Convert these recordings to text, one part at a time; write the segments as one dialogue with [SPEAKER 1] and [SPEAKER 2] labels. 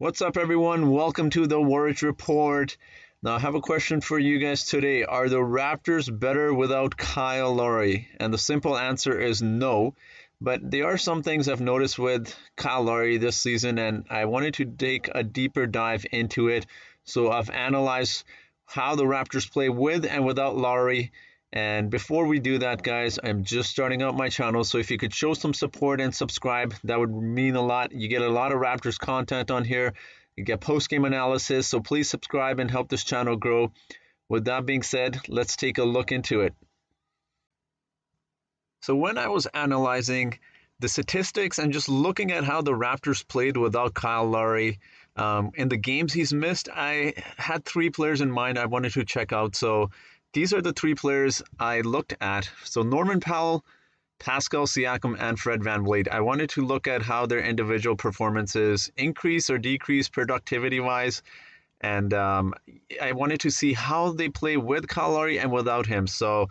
[SPEAKER 1] What's up, everyone? Welcome to the Warriors Report. Now, I have a question for you guys today. Are the Raptors better without Kyle Lowry? And the simple answer is no. But there are some things I've noticed with Kyle Lowry this season, and I wanted to take a deeper dive into it. So I've analyzed how the Raptors play with and without Lowry. And before we do that, guys, I'm just starting out my channel, so if you could show some support and subscribe, that would mean a lot. You get a lot of Raptors content on here. You get post-game analysis, so please subscribe and help this channel grow. With that being said, let's take a look into it. So when I was analyzing the statistics and just looking at how the Raptors played without Kyle Lowry, in the games he's missed, I had three players in mind I wanted to check out. So these are the three players I looked at. So Norman Powell, Pascal Siakam, and Fred VanVleet. I wanted to look at how their individual performances increase or decrease productivity-wise. And I wanted to see how they play with Kyle Lowry and without him. So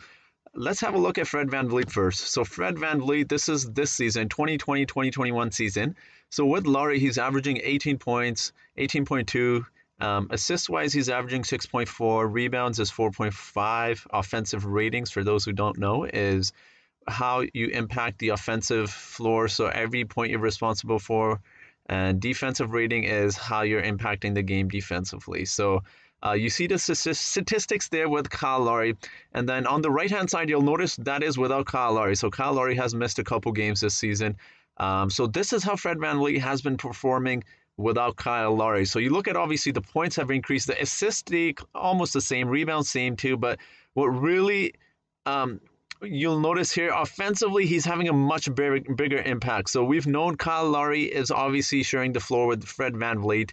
[SPEAKER 1] let's have a look at Fred VanVleet first. So Fred VanVleet, this is this season, 2020-2021 season. So with Lowry, he's averaging 18 points, 18.2. Assist-wise, he's averaging 6.4. Rebounds is 4.5. Offensive ratings, for those who don't know, is how you impact the offensive floor. So every point you're responsible for. And defensive rating is how you're impacting the game defensively. So you see the statistics there with Kyle Lowry. And then on the right-hand side, you'll notice that is without Kyle Lowry. So Kyle Lowry has missed a couple games this season. So this is how Fred VanVleet has been performing without Kyle Lowry. So you look at, obviously, the points have increased. The assists, almost the same. Rebounds, same too. But what really you'll notice here, offensively, he's having a much bigger impact. So we've known Kyle Lowry is obviously sharing the floor with Fred VanVleet.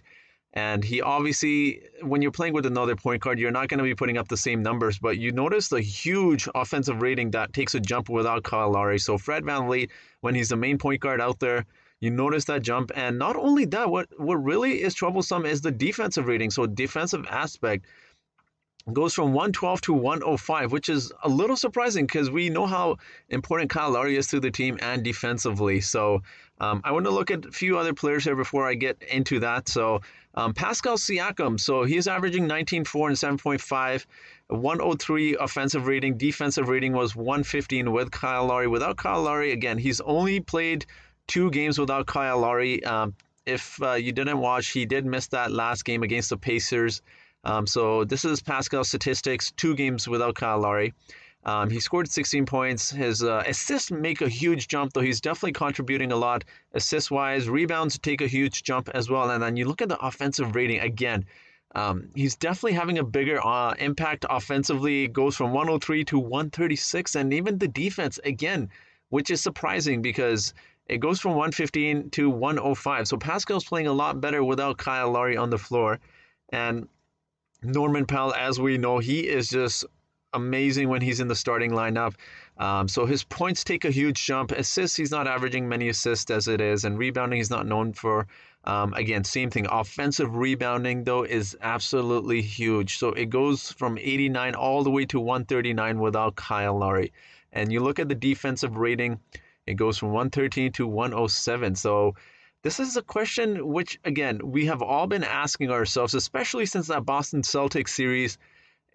[SPEAKER 1] And he obviously, when you're playing with another point guard, you're not going to be putting up the same numbers. But you notice the huge offensive rating that takes a jump without Kyle Lowry. So Fred VanVleet, when he's the main point guard out there, you notice that jump. And not only that, what really is troublesome is the defensive rating. So defensive aspect goes from 112 to 105, which is a little surprising because we know how important Kyle Lowry is to the team and defensively. So I want to look at a few other players here before I get into that. So Pascal Siakam, so he's averaging 19.4 and 7.5, 103 offensive rating. Defensive rating was 115 with Kyle Lowry. Without Kyle Lowry, again, he's only played 2 games without Kyle Lowry. If you didn't watch, he did miss that last game against the Pacers. So this is Pascal's statistics, 2 games without Kyle Lowry. He scored 16 points. His assists make a huge jump, though he's definitely contributing a lot assist-wise. Rebounds take a huge jump as well. And then you look at the offensive rating again. He's definitely having a bigger impact offensively. It goes from 103 to 136. And even the defense, again, which is surprising because it goes from 115 to 105. So Pascal's playing a lot better without Kyle Lowry on the floor. And Norman Powell, as we know, he is just amazing when he's in the starting lineup. So his points take a huge jump. Assists, he's not averaging many assists as it is. And rebounding, he's not known for. Again, same thing. Offensive rebounding, though, is absolutely huge. So it goes from 89 all the way to 139 without Kyle Lowry. And you look at the defensive rating, it goes from 113 to 107. So this is a question which, again, we have all been asking ourselves, especially since that Boston Celtics series,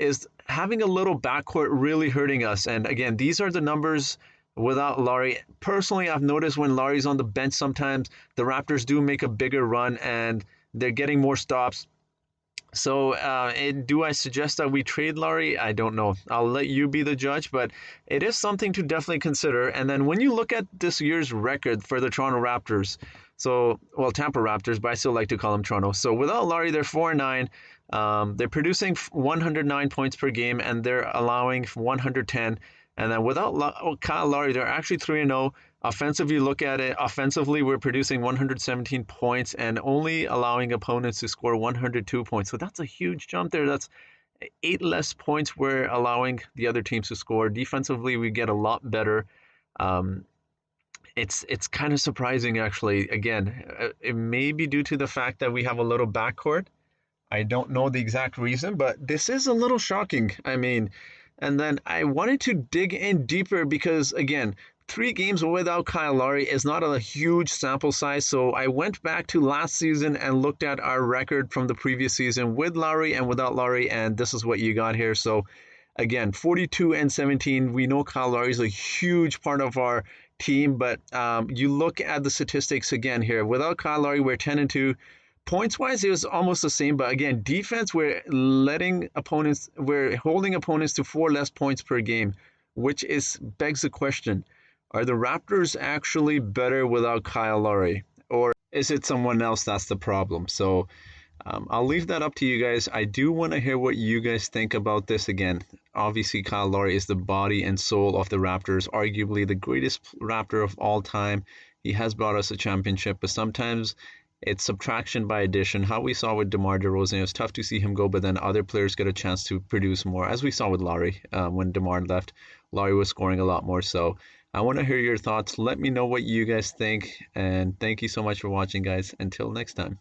[SPEAKER 1] is having a little backcourt really hurting us? And again, these are the numbers without Lowry. Personally, I've noticed when Lowry's on the bench, sometimes the Raptors do make a bigger run and they're getting more stops. So do I suggest that we trade Lowry? I don't know. I'll let you be the judge, but it is something to definitely consider. And then when you look at this year's record for the Toronto Raptors, so, well, Tampa Raptors, but I still like to call them Toronto. So without Lowry, they're 4-9. They're producing 109 points per game, and they're allowing 110. And then without Kyle Lowry, they're actually 3-0. Offensively, look at it. Offensively, we're producing 117 points and only allowing opponents to score 102 points. So that's a huge jump there. That's 8 less points we're allowing the other teams to score. Defensively, we get a lot better. It's kind of surprising, actually. Again, it may be due to the fact that we have a little backcourt. I don't know the exact reason, but this is a little shocking. I mean, And then I wanted to dig in deeper because, again, 3 games without Kyle Lowry is not a huge sample size. So I went back to last season and looked at our record from the previous season with Lowry and without Lowry, and this is what you got here. So again, 42 and 17. We know Kyle Lowry is a huge part of our team, but you look at the statistics again here. Without Kyle Lowry, we're 10 and 2. Points wise, it was almost the same, but again, defense, we're holding opponents to 4 less points per game, which is begs the question: are the Raptors actually better without Kyle Lowry, or is it someone else that's the problem? So I'll leave that up to you guys. I do want to hear what you guys think about this again. Obviously, Kyle Lowry is the body and soul of the Raptors, arguably the greatest Raptor of all time. He has brought us a championship, but sometimes it's subtraction by addition. How we saw with DeMar DeRozan, it was tough to see him go, but then other players get a chance to produce more, as we saw with Lowry. When DeMar left, Lowry was scoring a lot more. So I want to hear your thoughts. Let me know what you guys think, and thank you so much for watching, guys. Until next time.